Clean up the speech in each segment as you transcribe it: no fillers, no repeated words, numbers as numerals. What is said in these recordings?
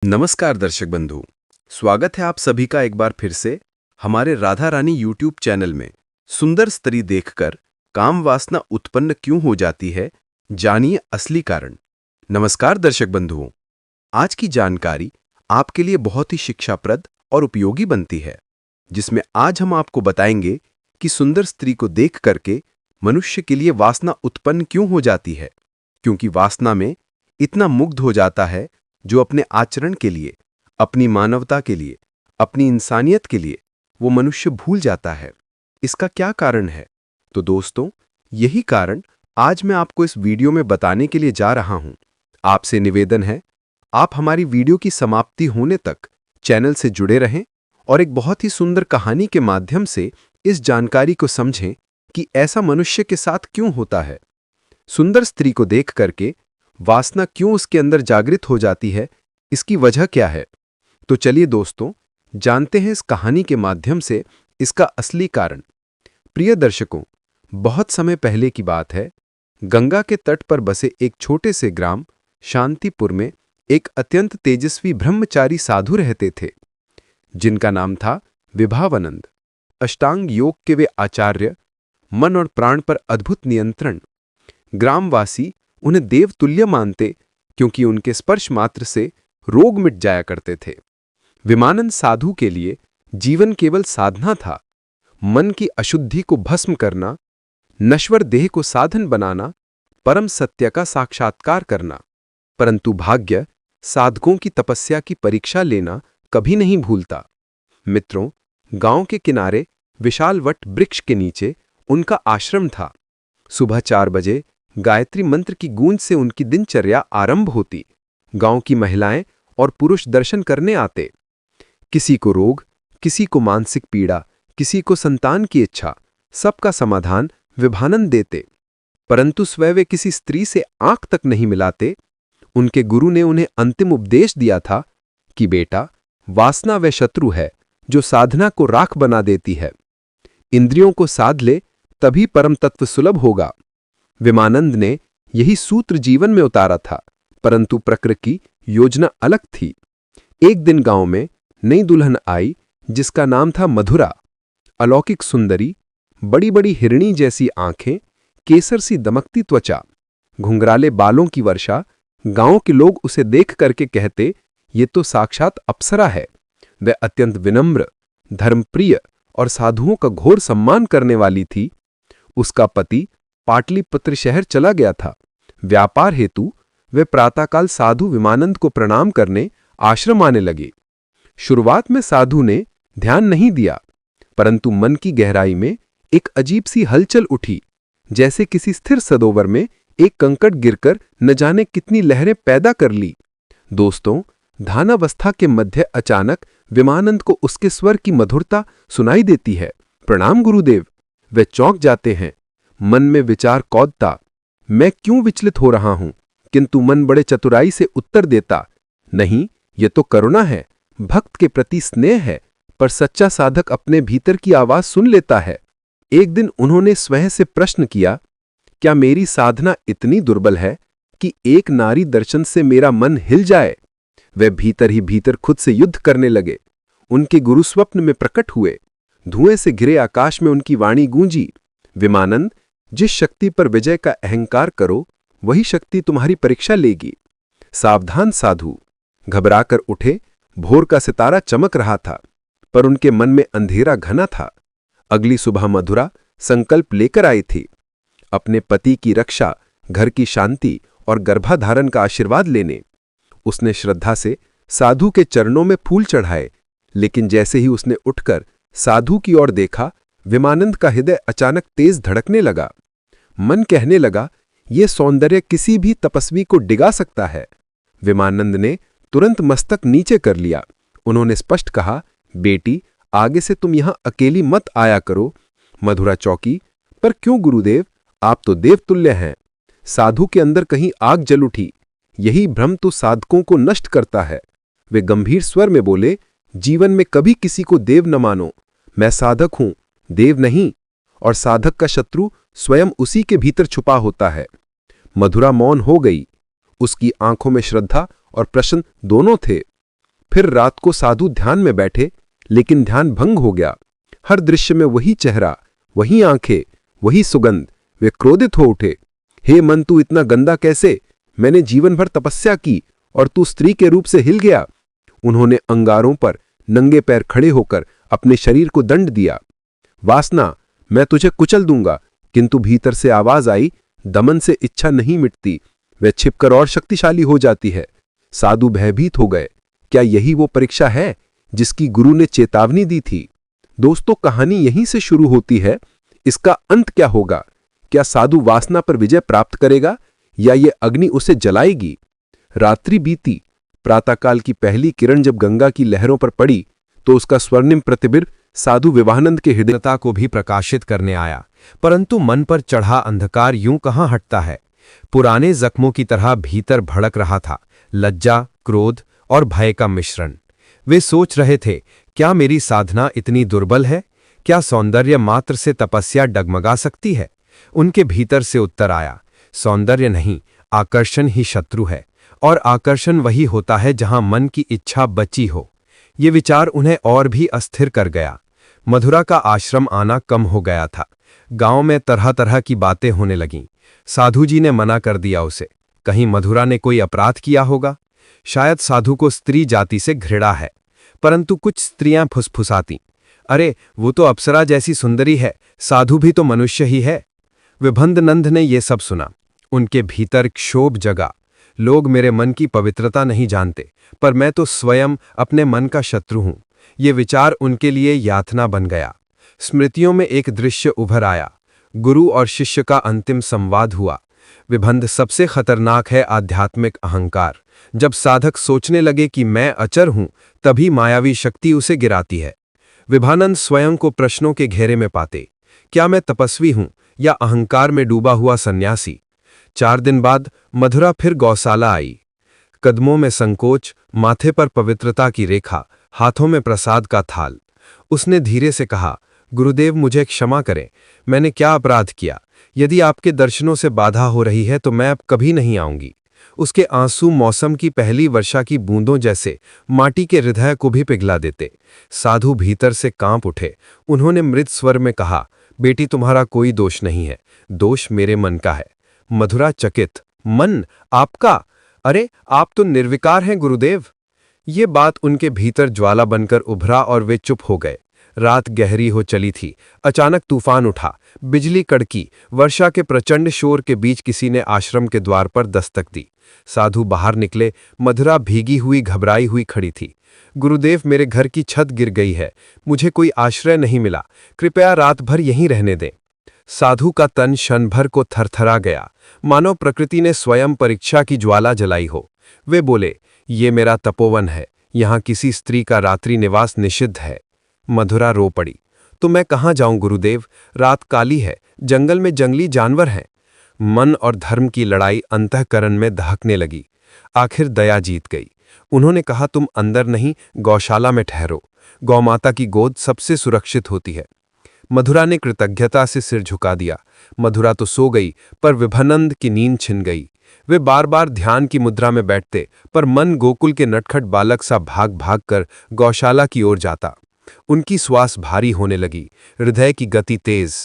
नमस्कार दर्शक बंधु, स्वागत है आप सभी का एक बार फिर से हमारे राधा रानी यूट्यूब चैनल में। सुंदर स्त्री देखकर काम वासना उत्पन्न क्यों हो जाती है, जानिए असली कारण। नमस्कार दर्शक बंधुओं, आज की जानकारी आपके लिए बहुत ही शिक्षाप्रद और उपयोगी बनती है, जिसमें आज हम आपको बताएंगे कि सुंदर स्त्री को देख करके मनुष्य के लिए वासना उत्पन्न क्यों हो जाती है, क्योंकि वासना में इतना मुग्ध हो जाता है जो अपने आचरण के लिए, अपनी मानवता के लिए, अपनी इंसानियत के लिए वो मनुष्य भूल जाता है। इसका क्या कारण है? तो दोस्तों, यही कारण आज मैं आपको इस वीडियो में बताने के लिए जा रहा हूं। आपसे निवेदन है, आप हमारी वीडियो की समाप्ति होने तक चैनल से जुड़े रहें और एक बहुत ही सुंदर कहानी के माध्यम से इस जानकारी को समझें कि ऐसा मनुष्य के साथ क्यों होता है। सुंदर स्त्री को देख करके वासना क्यों उसके अंदर जागृत हो जाती है, इसकी वजह क्या है? तो चलिए दोस्तों, जानते हैं इस कहानी के माध्यम से इसका असली कारण। प्रिय दर्शकों, बहुत समय पहले की बात है। गंगा के तट पर बसे एक छोटे से ग्राम शांतिपुर में एक अत्यंत तेजस्वी ब्रह्मचारी साधु रहते थे, जिनका नाम था विभावानंद। अष्टांग योग के वे आचार्य, मन और प्राण पर अद्भुत नियंत्रण। ग्रामवासी उन्हें देवतुल्य मानते, क्योंकि उनके स्पर्श मात्र से रोग मिट जाया करते थे। विमानंद साधु के लिए जीवन केवल साधना था, मन की अशुद्धि को भस्म करना, नश्वर देह को साधन बनाना, परम सत्य का साक्षात्कार करना। परंतु भाग्य साधकों की तपस्या की परीक्षा लेना कभी नहीं भूलता। मित्रों, गांव के किनारे विशाल वट वृक्ष के नीचे उनका आश्रम था। सुबह 4 बजे गायत्री मंत्र की गूंज से उनकी दिनचर्या आरंभ होती। गांव की महिलाएं और पुरुष दर्शन करने आते। किसी को रोग, किसी को मानसिक पीड़ा, किसी को संतान की इच्छा, सबका समाधान विभानंद देते। परंतु स्वयं वे किसी स्त्री से आंख तक नहीं मिलाते। उनके गुरु ने उन्हें अंतिम उपदेश दिया था कि बेटा, वासना वह शत्रु है जो साधना को राख बना देती है। इंद्रियों को साध ले, तभी परम तत्व सुलभ होगा। विमानंद ने यही सूत्र जीवन में उतारा था, परंतु प्रकृति की योजना अलग थी। एक दिन गांव में नई दुल्हन आई, जिसका नाम था मधुरा। अलौकिक सुंदरी, बड़ी बड़ी हिरणी जैसी आंखें, केसर सी दमकती त्वचा, घुंघराले बालों की वर्षा। गांव के लोग उसे देख करके कहते, ये तो साक्षात अप्सरा है। वह अत्यंत विनम्र, धर्मप्रिय और साधुओं का घोर सम्मान करने वाली थी। उसका पति पाटलिपुत्र शहर चला गया था। व्यापार हेतु वे प्रातःकाल साधु विमानंद को प्रणाम करने आश्रम आने लगे। शुरुआत में साधु ने ध्यान नहीं दिया, परंतु मन की गहराई में एक अजीब सी हलचल उठी, जैसे किसी स्थिर सरोवर में एक कंकड़ गिरकर न जाने कितनी लहरें पैदा कर ली। दोस्तों, ध्यानावस्था के मध्य अचानक विमानंद को उसके स्वर की मधुरता सुनाई देती है। प्रणाम गुरुदेव। वे चौंक जाते हैं। मन में विचार कौदता, मैं क्यों विचलित हो रहा हूं? किंतु मन बड़े चतुराई से उत्तर देता, नहीं, यह तो करुणा है, भक्त के प्रति स्नेह है। पर सच्चा साधक अपने भीतर की आवाज सुन लेता है। एक दिन उन्होंने स्वयं से प्रश्न किया, क्या मेरी साधना इतनी दुर्बल है कि एक नारी दर्शन से मेरा मन हिल जाए? वे भीतर ही भीतर खुद से युद्ध करने लगे। उनके गुरु स्वप्न में प्रकट हुए। धुएं से घिरे आकाश में उनकी वाणी गूंजी, विमानंद, जिस शक्ति पर विजय का अहंकार करो, वही शक्ति तुम्हारी परीक्षा लेगी। सावधान साधु। घबराकर उठे। भोर का सितारा चमक रहा था, पर उनके मन में अंधेरा घना था। अगली सुबह मधुरा संकल्प लेकर आई थी, अपने पति की रक्षा, घर की शांति और गर्भाधारण का आशीर्वाद लेने। उसने श्रद्धा से साधु के चरणों में फूल चढ़ाए, लेकिन जैसे ही उसने उठकर साधु की ओर देखा, विमानंद का हृदय अचानक तेज धड़कने लगा। मन कहने लगा, यह सौंदर्य किसी भी तपस्वी को डिगा सकता है। विमानंद ने तुरंत मस्तक नीचे कर लिया। उन्होंने स्पष्ट कहा, बेटी, आगे से तुम यहां अकेली मत आया करो। मधुरा चौकी, पर क्यों गुरुदेव? आप तो देवतुल्य हैं। साधु के अंदर कहीं आग जल उठी। यही भ्रम तो साधकों को नष्ट करता है। वे गंभीर स्वर में बोले, जीवन में कभी किसी को देव न मानो। मैं साधक हूं, देव नहीं। और साधक का शत्रु स्वयं उसी के भीतर छुपा होता है। मधुरा मौन हो गई। उसकी आंखों में श्रद्धा और प्रश्न दोनों थे। फिर रात को साधु ध्यान में बैठे, लेकिन ध्यान भंग हो गया। हर दृश्य में वही चेहरा, वही आंखें, वही सुगंध। वे क्रोधित हो उठे। हे मन, तू इतना गंदा कैसे? मैंने जीवन भर तपस्या की और तू स्त्री के रूप से हिल गया। उन्होंने अंगारों पर नंगे पैर खड़े होकर अपने शरीर को दंड दिया। वासना, मैं तुझे कुचल दूंगा। किंतु भीतर से आवाज आई, दमन से इच्छा नहीं मिटती, वह छिपकर और शक्तिशाली हो जाती है। साधु भयभीत हो गए। क्या यही वो परीक्षा है जिसकी गुरु ने चेतावनी दी थी? दोस्तों, कहानी यहीं से शुरू होती है। इसका अंत क्या होगा? क्या साधु वासना पर विजय प्राप्त करेगा या ये अग्नि उसे जलाएगी? रात्रि बीती। प्रातःकाल की पहली किरण जब गंगा की लहरों पर पड़ी तो उसका स्वर्णिम प्रतिबिंब साधु विवाहानंद के हृदयता को भी प्रकाशित करने आया। परंतु मन पर चढ़ा अंधकार यूं कहां हटता है। पुराने जख्मों की तरह भीतर भड़क रहा था, लज्जा, क्रोध और भय का मिश्रण। वे सोच रहे थे, क्या मेरी साधना इतनी दुर्बल है? क्या सौंदर्य मात्र से तपस्या डगमगा सकती है? उनके भीतर से उत्तर आया, सौंदर्य नहीं, आकर्षण ही शत्रु है, और आकर्षण वही होता है जहां मन की इच्छा बची हो। ये विचार उन्हें और भी अस्थिर कर गया। मधुरा का आश्रम आना कम हो गया था। गांव में तरह तरह की बातें होने लगीं। साधु जी ने मना कर दिया उसे। कहीं मधुरा ने कोई अपराध किया होगा? शायद साधु को स्त्री जाति से घृणा है। परंतु कुछ स्त्रियां फुसफुसातीं, अरे वो तो अप्सरा जैसी सुंदरी है, साधु भी तो मनुष्य ही है। विभंदनंद ने ये सब सुना। उनके भीतर क्षोभ जगा। लोग मेरे मन की पवित्रता नहीं जानते, पर मैं तो स्वयं अपने मन का शत्रु हूं। ये विचार उनके लिए यातना बन गया। स्मृतियों में एक दृश्य उभर आया। गुरु और शिष्य का अंतिम संवाद हुआ। विभंद, सबसे खतरनाक है आध्यात्मिक अहंकार। जब साधक सोचने लगे कि मैं अचर हूं, तभी मायावी शक्ति उसे गिराती है। विभानंद स्वयं को प्रश्नों के घेरे में पाते। क्या मैं तपस्वी हूं या अहंकार में डूबा हुआ सन्यासी? 4 दिन बाद मधुरा फिर गौशाला आई। कदमों में संकोच, माथे पर पवित्रता की रेखा, हाथों में प्रसाद का थाल। उसने धीरे से कहा, गुरुदेव, मुझे क्षमा करें। मैंने क्या अपराध किया? यदि आपके दर्शनों से बाधा हो रही है तो मैं अब कभी नहीं आऊंगी। उसके आंसू मौसम की पहली वर्षा की बूंदों जैसे माटी के हृदय को भी पिघला देते। साधु भीतर से कांप उठे। उन्होंने मृत स्वर में कहा, बेटी, तुम्हारा कोई दोष नहीं है, दोष मेरे मन का है। मधुरा चकित, मन आपका? अरे, आप तो निर्विकार हैं गुरुदेव। ये बात उनके भीतर ज्वाला बनकर उभरा और वे चुप हो गए। रात गहरी हो चली थी। अचानक तूफान उठा, बिजली कड़की। वर्षा के प्रचंड शोर के बीच किसी ने आश्रम के द्वार पर दस्तक दी। साधु बाहर निकले। मधुरा भीगी हुई, घबराई हुई खड़ी थी। गुरुदेव, मेरे घर की छत गिर गई है, मुझे कोई आश्रय नहीं मिला, कृपया रात भर यहीं रहने दें। साधु का तन क्षण भर को थरथरा गया, मानो प्रकृति ने स्वयं परीक्षा की ज्वाला जलाई हो। वे बोले, ये मेरा तपोवन है, यहाँ किसी स्त्री का रात्रि निवास निषिद्ध है। मधुरा रो पड़ी, तो मैं कहाँ जाऊं गुरुदेव? रात काली है, जंगल में जंगली जानवर हैं। मन और धर्म की लड़ाई अंतःकरण में दहकने लगी। आखिर दया जीत गई। उन्होंने कहा, तुम अंदर नहीं, गौशाला में ठहरो। गौमाता की गोद सबसे सुरक्षित होती है। मधुरा ने कृतज्ञता से सिर झुका दिया। मधुरा तो सो गई, पर विभानंद की नींद छिन गई। वे बार बार ध्यान की मुद्रा में बैठते, पर मन गोकुल के नटखट बालक सा भाग भाग कर गौशाला की ओर जाता। उनकी श्वास भारी होने लगी, हृदय की गति तेज।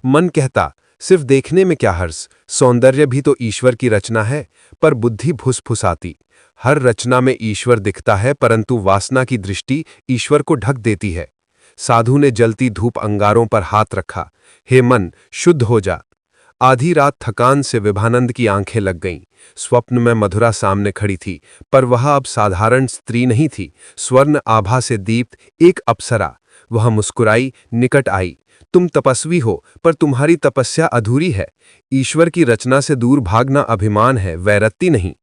मन कहता, सिर्फ देखने में क्या हर्ष, सौंदर्य भी तो ईश्वर की रचना है। पर बुद्धि फुसफुसाती, हर रचना में ईश्वर दिखता है, परंतु वासना की दृष्टि ईश्वर को ढक देती है। साधु ने जलती धूप अंगारों पर हाथ रखा। हे मन, शुद्ध हो जा। आधी रात थकान से विभानंद की आंखें लग गईं। स्वप्न में मधुरा सामने खड़ी थी, पर वह अब साधारण स्त्री नहीं थी, स्वर्ण आभा से दीप्त एक अप्सरा। वह मुस्कुराई, निकट आई। तुम तपस्वी हो, पर तुम्हारी तपस्या अधूरी है। ईश्वर की रचना से दूर भागना अभिमान है, वैरत्ति नहीं।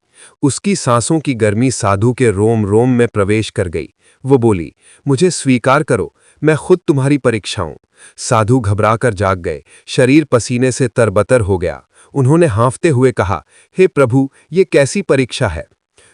उसकी सांसों की गर्मी साधु के रोम रोम में प्रवेश कर गई। वो बोली, मुझे स्वीकार करो, मैं खुद तुम्हारी परीक्षा हूं। साधु घबराकर जाग गए, शरीर पसीने से तरबतर हो गया। उन्होंने हाँफते हुए कहा, हे प्रभु, ये कैसी परीक्षा है?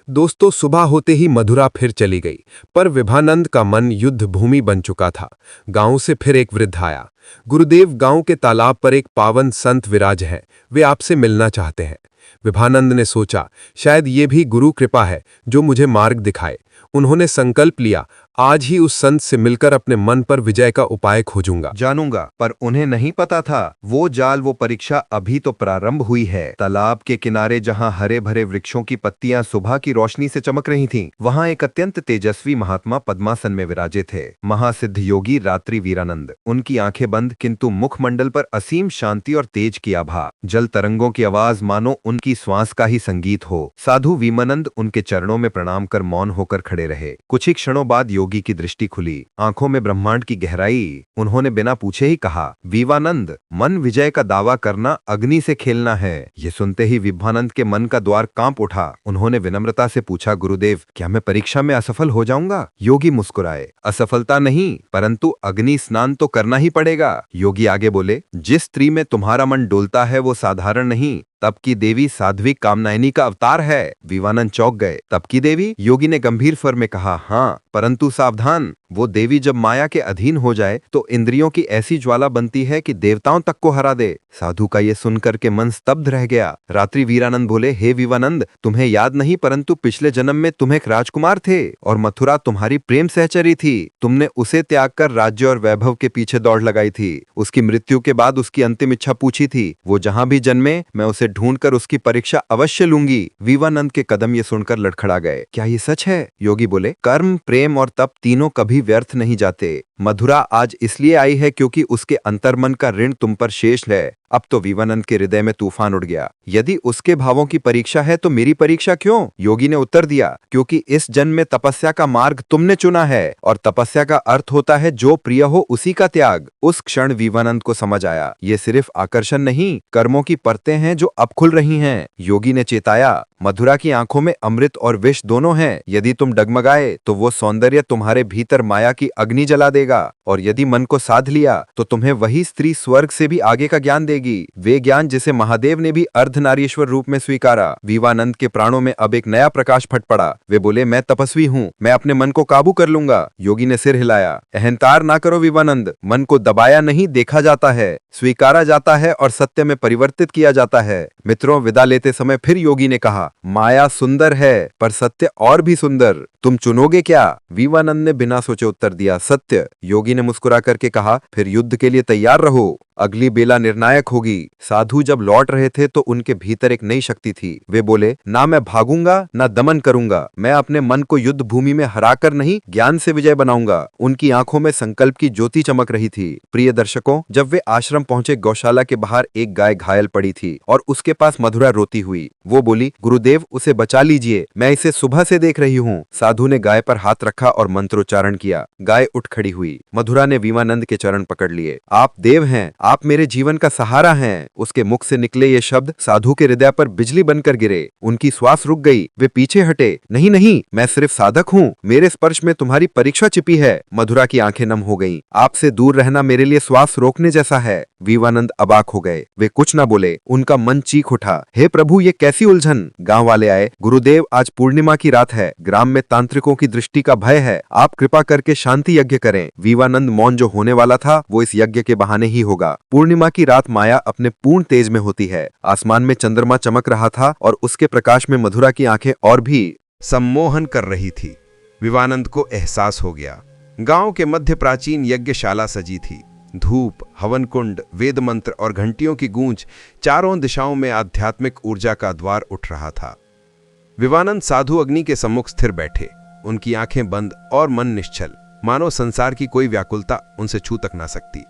दोस्तों, सुबह होते ही मधुरा फिर चली गई, पर विभानंद का मन युद्ध भूमि बन चुका था। गांव से फिर एक वृद्ध आया। गुरुदेव, गांव के तालाब पर एक पावन संत विराज हैं, वे आपसे मिलना चाहते हैं। विभानंद ने सोचा, शायद ये भी गुरु कृपा है जो मुझे मार्ग दिखाए। उन्होंने संकल्प लिया, आज ही उस संत से मिलकर अपने मन पर विजय का उपाय खोजूंगा। जानूंगा। पर उन्हें नहीं पता था वो जाल, वो परीक्षा अभी तो प्रारंभ हुई है। तालाब के किनारे जहां हरे भरे वृक्षों की पत्तियां सुबह की रोशनी से चमक रही थीं, वहां एक अत्यंत तेजस्वी महात्मा पद्मासन में विराजे थे। महासिद्ध योगी रात्रि वीरानंद। उनकी आंखें बंद, किंतु मुखमंडल पर असीम शांति और तेज की आभा। जल तरंगों की आवाज मानो उनकी श्वास का ही संगीत हो। साधु वीमानंद उनके चरणों में प्रणाम कर मौन होकर खड़े रहे। कुछ ही क्षणों बाद योगी की दृष्टि खुली, आंखों में ब्रह्मांड की गहराई। उन्होंने बिना पूछे ही कहा, वीवानंद, मन विजय का दावा करना अग्नि से खेलना है। ये सुनते ही विभानंद के मन का द्वार कांप उठा। उन्होंने विनम्रता से पूछा, गुरुदेव, क्या मैं परीक्षा में असफल हो जाऊंगा? योगी मुस्कुराए, असफलता नहीं, परंतु अग्नि स्नान तो करना ही पड़ेगा। योगी आगे बोले, जिस स्त्री में तुम्हारा मन डोलता है वो साधारण नहीं, तब की देवी साध्वी कामनायनी का अवतार है। विवानंद चौंक गए। तब की देवी? योगी ने गंभीर स्वर में कहा, हाँ, परंतु सावधान, वो देवी जब माया के अधीन हो जाए तो इंद्रियों की ऐसी ज्वाला बनती है कि देवताओं तक को हरा दे। साधु का ये सुनकर के मन स्तब्ध रह गया। रात्रि वीरानंद बोले, हे विवानंद, तुम्हें याद नहीं, परंतु पिछले जन्म में तुम एक राजकुमार थे और मथुरा तुम्हारी प्रेम सहचरी थी। तुमने उसे त्याग कर राज्य और वैभव के पीछे दौड़ लगाई थी। उसकी मृत्यु के बाद उसकी अंतिम इच्छा पूछी थी, वो जहां भी जन्मे मैं उसे ढूंढकर उसकी परीक्षा अवश्य लूंगी। विवानंद के कदम ये सुनकर लड़खड़ा गए। क्या ये सच है? योगी बोले, कर्म, प्रेम और तप तीनों कभी व्यर्थ नहीं जाते। मधुरा आज इसलिए आई है क्योंकि उसके अंतर्मन का ऋण तुम पर शेष है। अब तो विवानंद के हृदय में तूफान उठ गया। यदि उसके भावों की परीक्षा है तो मेरी परीक्षा क्यों? योगी ने उत्तर दिया, क्योंकि इस जन्म में तपस्या का मार्ग तुमने चुना है और तपस्या का अर्थ होता है जो प्रिय हो उसी का त्याग। उस क्षण विवानंद को समझ आया, ये सिर्फ आकर्षण नहीं, कर्मों की परतें हैं जो अब खुल रही हैं। योगी ने चेताया, मधुरा की आंखों में अमृत और विष दोनों हैं। यदि तुम डगमगाए तो वो सौंदर्य तुम्हारे भीतर माया की अग्नि जला देगा, और यदि मन को साध लिया तो तुम्हें वही स्त्री स्वर्ग से भी आगे का ज्ञान देगी, वे ज्ञान जिसे महादेव ने भी अर्धनारीश्वर रूप में स्वीकारा। विवानंद के प्राणों में अब एक नया प्रकाश फट पड़ा। वे बोले, मैं तपस्वी हूँ, मैं अपने मन को काबू कर लूंगा। योगी ने सिर हिलाया, अहंकार ना करो विवानंद, मन को दबाया नहीं, देखा जाता है, स्वीकारा जाता है और सत्य में परिवर्तित किया जाता है। मित्रों, विदा लेते समय फिर योगी ने कहा, माया सुंदर है पर सत्य और भी सुंदर, तुम चुनोगे क्या? विवानंद ने बिना सोचे उत्तर दिया, सत्य। योगी ने मुस्कुरा करके कहा, फिर युद्ध के लिए तैयार रहो, अगली बेला निर्णायक होगी। साधु जब लौट रहे थे तो उनके भीतर एक नई शक्ति थी। वे बोले, ना मैं भागूंगा ना दमन करूंगा, मैं अपने मन को युद्ध भूमि में हराकर नहीं, ज्ञान से विजय बनाऊंगा। उनकी आंखों में संकल्प की ज्योति चमक रही थी। प्रिय दर्शकों, जब वे आश्रम पहुंचे, गौशाला के बाहर एक गाय घायल पड़ी थी और उसके पास मधुरा रोती हुई। वो बोली, गुरुदेव, उसे बचा लीजिए, मैं इसे सुबह से देख रही हूँ। साधु ने गाय पर हाथ रखा और मंत्रोच्चारण किया। गाय उठ खड़ी हुई। मधुरा ने विवानंद के चरण पकड़ लिए। आप देव हैं, आप मेरे जीवन का सहारा हैं। उसके मुख से निकले ये शब्द साधु के हृदय पर बिजली बनकर गिरे। उनकी श्वास रुक गई। वे पीछे हटे। नहीं नहीं, मैं सिर्फ साधक हूँ, मेरे स्पर्श में तुम्हारी परीक्षा छिपी है। मधुरा की आंखें नम हो गईं। आपसे दूर रहना मेरे लिए श्वास रोकने जैसा है। विवानंद अबाक हो गए। वे कुछ न बोले। उनका मन चीख उठा, हे प्रभु, ये कैसी उलझन? गांव वाले आए। गुरुदेव, आज पूर्णिमा की रात है, ग्राम में तांत्रिकों की दृष्टि का भय है, आप कृपा करके शांति यज्ञ करें। विवानंद मौन जो होने वाला था वो इस यज्ञ के बहाने ही होगा। पूर्णिमा की रात माया अपने पूर्ण तेज में होती है। आसमान में चंद्रमा चमक रहा था और उसके प्रकाश में मधुरा की आंखें और भी सम्मोहन कर रही थी। विवानंद को एहसास हो गया। गांव के मध्य प्राचीन यज्ञशाला सजी थी। धूप, हवन कुंड, वेद मंत्र और घंटियों की गूंज चारों दिशाओं में आध्यात्मिक ऊर्जा का द्वार उठ रहा था। विवानंद साधु अग्नि के सम्मुख स्थिर बैठे, उनकी आंखें बंद और मन निश्चल, मानो संसार की कोई व्याकुलता उनसे छू तक ना सकती।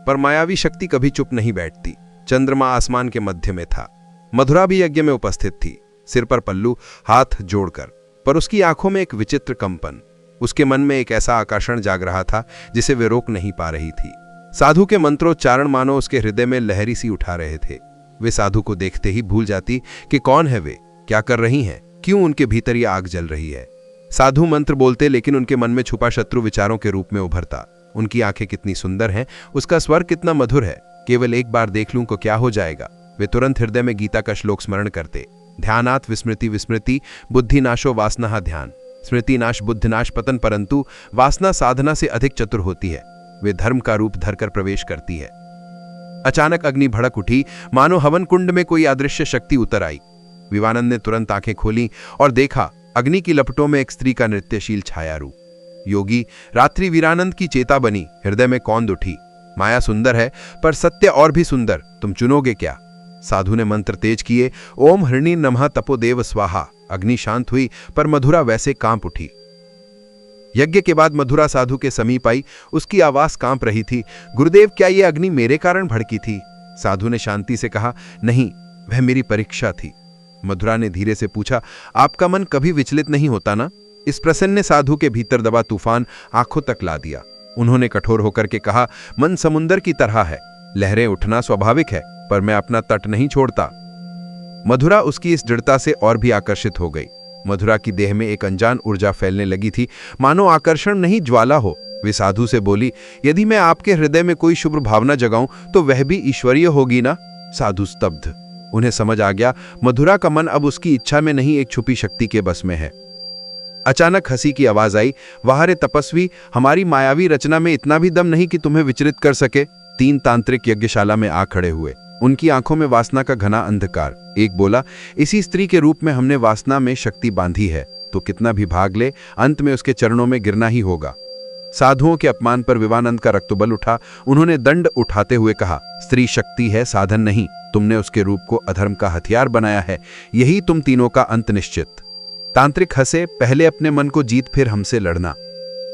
पर मायावी शक्ति कभी चुप नहीं बैठती। चंद्रमा आसमान के मध्य में था। मधुरा भी यज्ञ में उपस्थित थी, सिर पर पल्लू, हाथ जोड़कर, पर उसकी आंखों में एक विचित्र कंपन। उसके मन में एक ऐसा आकर्षण जाग रहा था जिसे वे रोक नहीं पा रही थी। साधु के मंत्रोच्चारण मानो उसके हृदय में लहरी सी उठा रहे थे। वे साधु को देखते ही भूल जाती कि कौन है वे, क्या कर रही हैं, क्यों उनके भीतर ये आग जल रही है। साधु मंत्र बोलते, लेकिन उनके मन में छुपा शत्रु विचारों के रूप में उभरता। उनकी आंखें कितनी सुंदर हैं, उसका स्वर कितना मधुर है, केवल एक बार देख लूं तो क्या हो जाएगा। वे तुरंत हृदय में गीता का श्लोक स्मरण करते, ध्यानात् विस्मृति विस्मृति बुद्धि नाशो वासना ध्यान, स्मृति नाश बुद्धि नाश पतन, परंतु वासना साधना से अधिक चतुर होती है, वे धर्म का रूप धरकर प्रवेश करती है। अचानक अग्नि भड़क उठी, मानो हवन कुंड में कोई अदृश्य शक्ति उतर आई। विवानंद ने तुरंत आंखें खोली और देखा, अग्नि की लपटों में एक स्त्री का नृत्यशील छाया रूप। योगी रात्रि वीरानंद की चेता बनी, हृदय में कौंध उठी। माया सुंदर है पर सत्य और भी सुंदर, तुम चुनोगे क्या? साधु ने मंत्र तेज किए, ओम हृणी नमः तपोदेव स्वाहा। अग्नि शांत हुई पर मधुरा वैसे कांप उठी। यज्ञ के बाद मधुरा साधु के समीप आई, उसकी आवाज कांप रही थी। गुरुदेव, क्या ये अग्नि मेरे कारण भड़की थी? साधु ने शांति से कहा, नहीं, वह मेरी परीक्षा थी। मधुरा ने धीरे से पूछा, आपका मन कभी विचलित नहीं होता ना? इस प्रसन्न ने साधु के भीतर दबा तूफान आंखों तक ला दिया। उन्होंने कठोर होकर के कहा, मन समुंदर की तरह है, लहरें उठना स्वाभाविक है, पर मैं अपना तट नहीं छोड़ता। मधुरा उसकी इस दृढ़ता से और भी आकर्षित हो गई। मधुरा की देह में एक अनजान ऊर्जा फैलने लगी थी, मानो आकर्षण नहीं ज्वाला हो। वे साधु से बोली, यदि मैं आपके हृदय में कोई शुभ भावना जगाऊं तो वह भी ईश्वरीय होगी ना? साधु स्तब्ध। उन्हें समझ आ गया, मधुरा का मन अब उसकी इच्छा में नहीं, एक छुपी शक्ति के बस में है। अचानक हंसी की आवाज आई, वाह रे तपस्वी, हमारी मायावी रचना में इतना भी दम नहीं कि तुम्हें विचलित कर सके। 3 तांत्रिक यज्ञशाला में आ खड़े हुए, उनकी आंखों में वासना का घना अंधकार। एक बोला, इसी स्त्री के रूप में हमने वासना में शक्ति बांधी है, तो कितना भी भाग ले, अंत में उसके चरणों में गिरना ही होगा। साधुओं के अपमान पर विवानंद का रक्तबल उठा। उन्होंने दंड उठाते हुए कहा, स्त्री शक्ति है, साधन नहीं। तुमने उसके रूप को अधर्म का हथियार बनाया है, यही तुम तीनों का अंत निश्चित। तांत्रिक हंसे, पहले अपने मन को जीत, फिर हमसे लड़ना।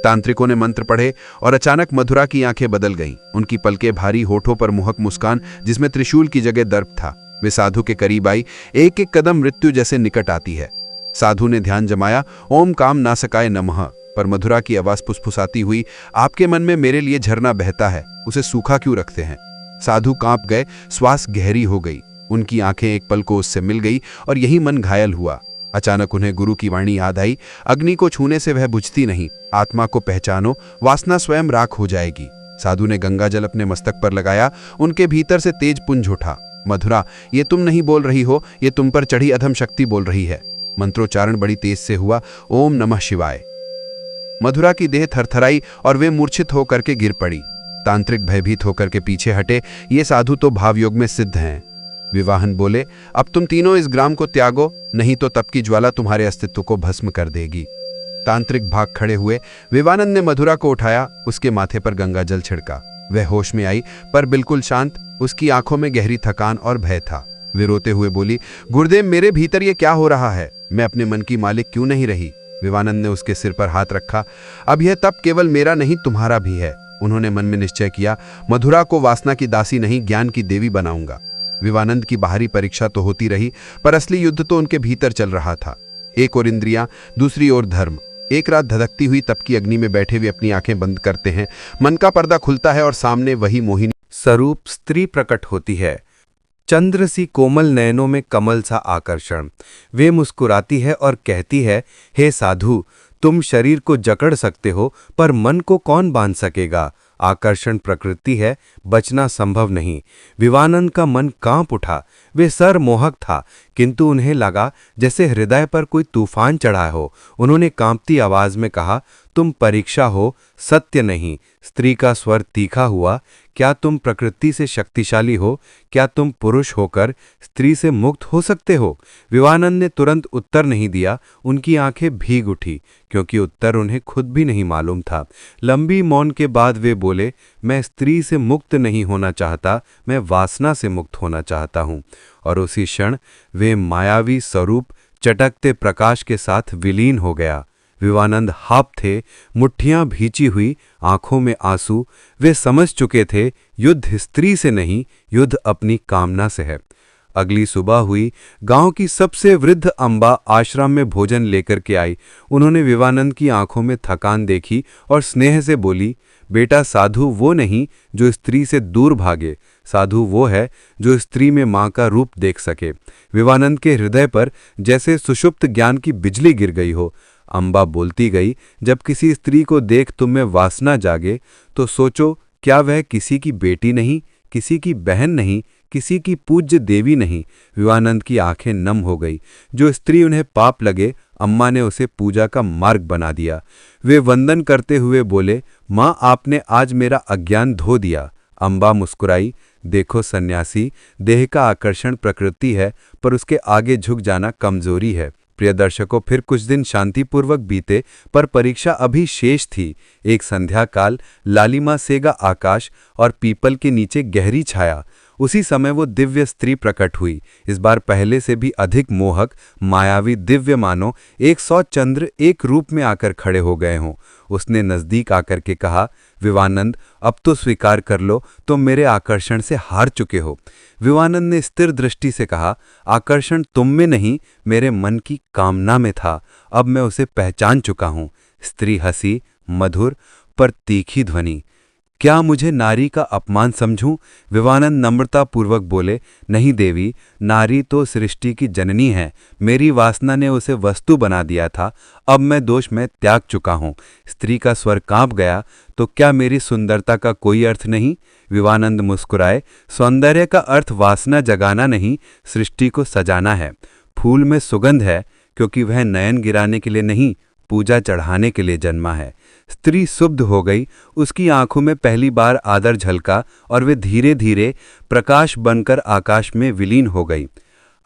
तांत्रिकों ने मंत्र पढ़े और अचानक मधुरा की आंखें बदल गईं। उनकी पलकें भारी, होठों पर मोहक मुस्कान जिसमें त्रिशूल की जगह दर्प था। वे साधु के करीब आई, एक एक कदम मृत्यु जैसे निकट आती है। साधु ने ध्यान जमाया, ओम काम नासकाय नमः। पर मधुरा की आवाज फुसफुसाती हुई, आपके मन में मेरे लिए झरना बहता है, उसे सूखा क्यों रखते हैं? साधु कांप गए, श्वास गहरी हो गई। उनकी आंखें एक पल को उससे मिल गई और यही मन घायल हुआ। अचानक उन्हें गुरु की वाणी याद आई, अग्नि को छूने से वह बुझती नहीं, आत्मा को पहचानो, वासना स्वयं राख हो जाएगी। साधु ने गंगा जल अपने मस्तक पर लगाया। उनके भीतर से तेज पुंज उठा। मधुरा, ये तुम नहीं बोल रही हो, ये तुम पर चढ़ी अधम शक्ति बोल रही है। मंत्रोच्चारण बड़ी तेज से हुआ, ओम नमः शिवाय। मधुरा की देह थरथराई और वे मूर्छित होकर के गिर पड़ी। तांत्रिक भयभीत होकर के पीछे हटे, ये साधु तो भावयोग में सिद्ध हैं। विवाहन बोले, अब तुम तीनों इस ग्राम को त्यागो, नहीं तो तप की ज्वाला तुम्हारे अस्तित्व को भस्म कर देगी। तांत्रिक भाग खड़े हुए। विवानंद ने मधुरा को उठाया, उसके माथे पर गंगा जल छिड़का। वह होश में आई, पर बिल्कुल शांत। उसकी आंखों में गहरी थकान और भय था। वे रोते हुए बोली, गुरुदेव, मेरे भीतर ये क्या हो रहा है? मैं अपने मन की मालिक क्यों नहीं रही? विवानंद ने उसके सिर पर हाथ रखा। अब यह तप केवल मेरा नहीं, तुम्हारा भी है। उन्होंने मन में निश्चय किया, मधुरा को वासना की दासी नहीं, ज्ञान की देवी बनाऊंगा। विवानंद की बाहरी परीक्षा तो होती रही, पर असली युद्ध तो उनके भीतर चल रहा था। एक ओर इंद्रियां, दूसरी ओर धर्म। एक रात धधकती हुई तप की अग्नि में बैठे वे अपनी आंखें बंद करते हैं। मन का पर्दा खुलता है और सामने वही मोहिनी स्वरूप स्त्री प्रकट होती है। चंद्र सी कोमल नयनों में कमल सा आकर्षण। वे मुस्कुराती है और कहती है, हे साधु, तुम शरीर को जकड़ सकते हो, पर मन को कौन बांध सकेगा? आकर्षण प्रकृति है, बचना संभव नहीं। विवानंद का मन कांप उठा। वे सरमोहक था, किंतु उन्हें लगा जैसे हृदय पर कोई तूफान चढ़ा हो। उन्होंने कांपती आवाज में कहा, तुम परीक्षा हो, सत्य नहीं। स्त्री का स्वर तीखा हुआ, क्या तुम प्रकृति से शक्तिशाली हो? क्या तुम पुरुष होकर स्त्री से मुक्त हो सकते हो? विवानंद ने तुरंत उत्तर नहीं दिया। उनकी आंखें भीग उठी, क्योंकि उत्तर उन्हें खुद भी नहीं मालूम था। लंबी मौन के बाद वे बोले, मैं स्त्री से मुक्त नहीं होना चाहता, मैं वासना से मुक्त होना चाहता हूँ। और उसी क्षण वे मायावी स्वरूप चटकते प्रकाश के साथ विलीन हो गया। विवानंद हाप थे, मुट्ठियां भींची हुई, आंखों में आंसू। वे समझ चुके थे, युद्ध स्त्री से नहीं, युद्ध अपनी कामना से है। अगली सुबह हुई। गांव की सबसे वृद्ध अम्बा आश्रम में भोजन लेकर के आई। उन्होंने विवानंद की आंखों में थकान देखी और स्नेह से बोली, बेटा, साधु वो नहीं जो स्त्री से दूर भागे, साधु वो है जो स्त्री में मां का रूप देख सके। विवानंद के हृदय पर जैसे सुषुप्त ज्ञान की बिजली गिर गई हो। अम्बा बोलती गई, जब किसी स्त्री को देख तुम में वासना जागे तो सोचो, क्या वह किसी की बेटी नहीं, किसी की बहन नहीं, किसी की पूज्य देवी नहीं? विवानंद की आंखें नम हो गई। जो स्त्री उन्हें पाप लगे, अम्मा ने उसे पूजा का मार्ग बना दिया। वे वंदन करते हुए बोले, माँ, आपने आज मेरा अज्ञान धो दिया। अम्बा मुस्कुराई, देखो सन्यासी, देह का आकर्षण प्रकृति है, पर उसके आगे झुक जाना कमजोरी है। प्रिय दर्शकों, फिर कुछ दिन शांतिपूर्वक बीते, पर परीक्षा अभी शेष थी। एक संध्या काल लालिमा सेगा आकाश और पीपल के नीचे गहरी छाया। उसी समय वो दिव्य स्त्री प्रकट हुई, इस बार पहले से भी अधिक मोहक, मायावी, दिव्य, मानो 100 चंद्र एक रूप में आकर खड़े हो गए हों। उसने नजदीक आकर के कहा, विवानंद, अब तो स्वीकार कर लो, तुम मेरे आकर्षण से हार चुके हो। विवानंद ने स्थिर दृष्टि से कहा, आकर्षण तुम में नहीं, मेरे मन की कामना में था। अब मैं उसे पहचान चुका हूं। स्त्री हंसी, मधुर पर तीखी ध्वनि। क्या मुझे नारी का अपमान समझूं? विवानंद नम्रतापूर्वक बोले, नहीं देवी, नारी तो सृष्टि की जननी है। मेरी वासना ने उसे वस्तु बना दिया था, अब मैं दोष में त्याग चुका हूं। स्त्री का स्वर कांप गया, तो क्या मेरी सुंदरता का कोई अर्थ नहीं? विवानंद मुस्कुराए, सौंदर्य का अर्थ वासना जगाना नहीं, सृष्टि को सजाना है। फूल में सुगंध है, क्योंकि वह नयन गिराने के लिए नहीं, पूजा चढ़ाने के लिए जन्मा है। स्त्री सुब्ध हो गई, उसकी आंखों में पहली बार आदर झलका और वे धीरे धीरे प्रकाश बनकर आकाश में विलीन हो गई।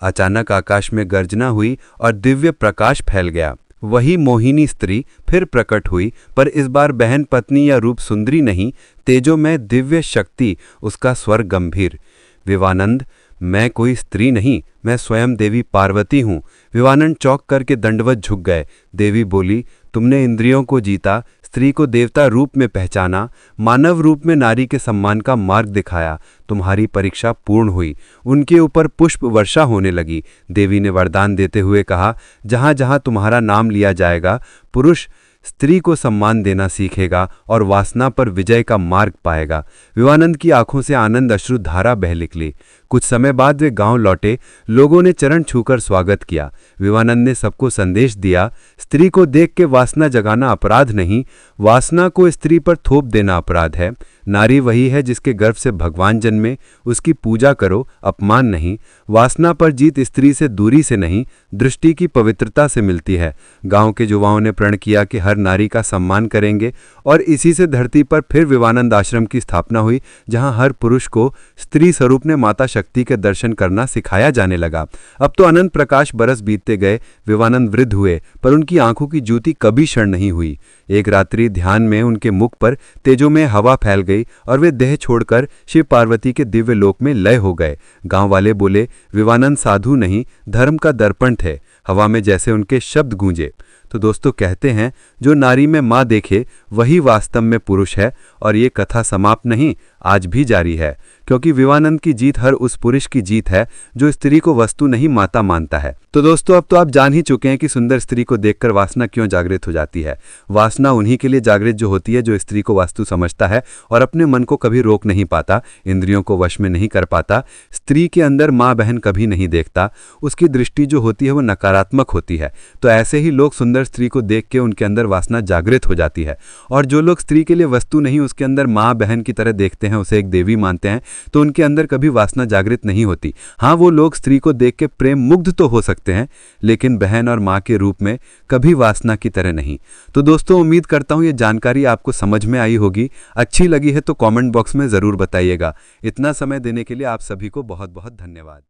अचानक आकाश में गर्जना हुई और दिव्य प्रकाश फैल गया। वही मोहिनी स्त्री फिर प्रकट हुई, पर इस बार बहन, पत्नी या रूप सुंदरी नहीं, तेजोमय दिव्य शक्ति, उसका स्वर गंभीर। विवानंद, मैं कोई स्त्री नहीं, मैं स्वयं देवी पार्वती हूँ। विवानंद चौंक करके दंडवत झुक गए। देवी बोली, तुमने इंद्रियों को जीता, स्त्री को देवता रूप में पहचाना, मानव रूप में नारी के सम्मान का मार्ग दिखाया। तुम्हारी परीक्षा पूर्ण हुई। उनके ऊपर पुष्प वर्षा होने लगी। देवी ने वरदान देते हुए कहा, जहाँ जहाँ तुम्हारा नाम लिया जाएगा, पुरुष स्त्री को सम्मान देना सीखेगा और वासना पर विजय का मार्ग पाएगा। विवानंद की आंखों से आनंद अश्रु धारा बह निकली। कुछ समय बाद वे गांव लौटे। लोगों ने चरण छूकर स्वागत किया। विवानंद ने सबको संदेश दिया, स्त्री को देख के वासना जगाना अपराध नहीं, वासना को स्त्री पर थोप देना अपराध है। नारी वही है जिसके गर्भ से भगवान जन्मे, उसकी पूजा करो, अपमान नहीं। वासना पर जीत स्त्री से दूरी से नहीं, दृष्टि की पवित्रता से मिलती है। गांव के युवाओं ने प्रण किया कि हर नारी का सम्मान करेंगे और इसी से धरती पर फिर विवानंद आश्रम की स्थापना हुई, जहां हर पुरुष को स्त्री स्वरूप ने माता शक्ति के दर्शन करना सिखाया जाने लगा। अब तो अनंत प्रकाश बरस बीतते गए। विवानंद वृद्ध हुए, पर उनकी आंखों की ज्योति कभी क्षण नहीं हुई। एक रात्रि ध्यान में उनके मुख पर तेजोमय हवा फैल गई और वे देह छोड़कर शिव पार्वती के दिव्य लोक में लय हो गए। गांव वाले बोले, विवानंद साधु नहीं, धर्म का दर्पण थे। हवा में जैसे उनके शब्द गूंजे। तो दोस्तों, कहते हैं, जो नारी में मां देखे वही वास्तव में पुरुष है। और ये कथा समाप्त नहीं, आज भी जारी है, क्योंकि विवानंद की जीत हर उस पुरुष की जीत है जो स्त्री को वस्तु नहीं माता मानता है। तो दोस्तों, अब तो आप जान ही चुके हैं कि सुंदर स्त्री को देखकर वासना क्यों जागृत हो जाती है। वासना उन्हीं के लिए जागृत जो होती है जो स्त्री को वास्तु समझता है और अपने मन को कभी रोक नहीं पाता, इंद्रियों को वश में नहीं कर पाता। स्त्री के अंदर माँ बहन कभी नहीं देखता, उसकी दृष्टि जो होती है वो नकारात्मक होती है। तो ऐसे ही लोग सुंदर स्त्री को देख के उनके अंदर वासना जागृत हो जाती है। और जो लोग स्त्री के लिए वस्तु नहीं, उसके अंदर माँ बहन की तरह देखते हैं, उसे एक देवी मानते हैं, तो उनके अंदर कभी वासना जागृत नहीं होती। हाँ, वो लोग स्त्री को देख के प्रेम मुग्ध तो हो सकते हैं, लेकिन बहन और माँ के रूप में कभी वासना की तरह नहीं। तो दोस्तों, उम्मीद करता हूँ ये जानकारी आपको समझ में आई होगी। अच्छी लगी है तो कमेंट बॉक्स में ज़रूर बताइएगा। इतना समय देने के लिए आप सभी को बहुत बहुत धन्यवाद।